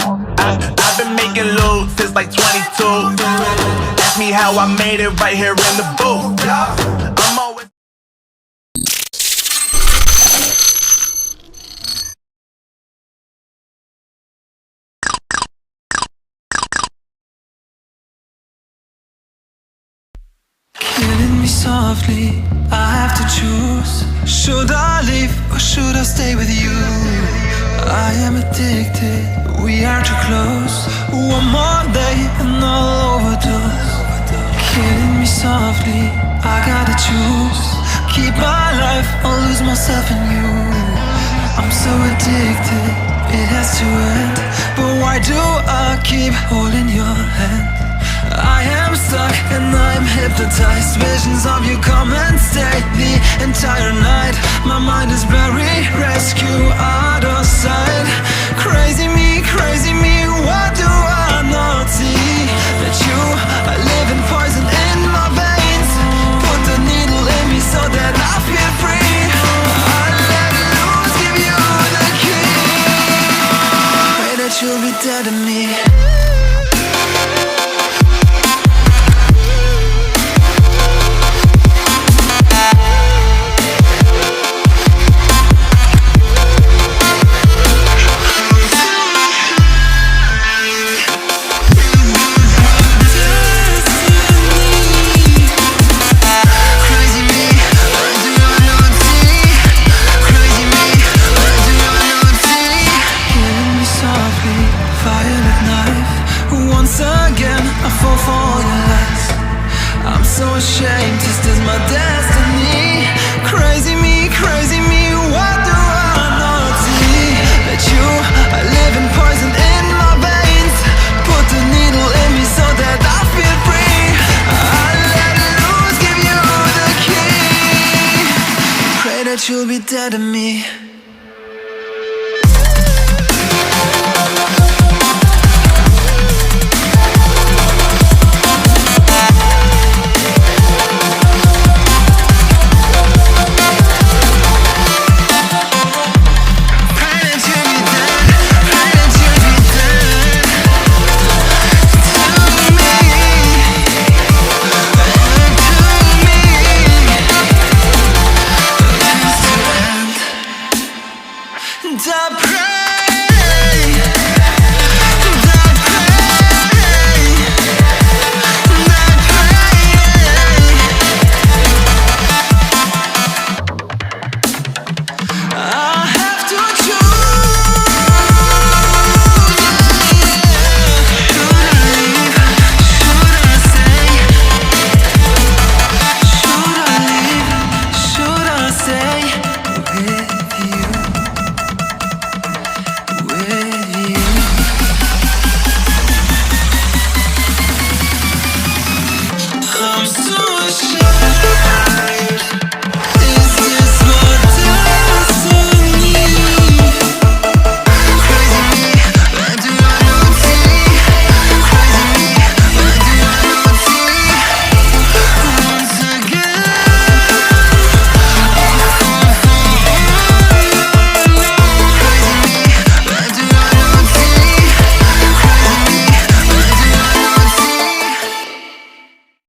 I've been making loot since like 22. Ask me how I made it right here in the booth. I'm always killing me softly, I have to choose. Should I leave or should I stay with you? I am addicted, we are too close. One more day and I'll overdose. Killing me softly, I gotta choose. Keep my life or lose myself in you. I'm so addicted, it has to end. But why do I keep holding your hand? I am stuck and I'm hypnotized. Visions of you come and stay the entire night. My mind is blurry, rescue out of sight. Crazy me, what do I not see? That you are living poison in my veins. Put the needle in me so that I feel free. I let loose, give you the key. Pray that you'll be dead to me. So ashamed, just as my destiny. Crazy me,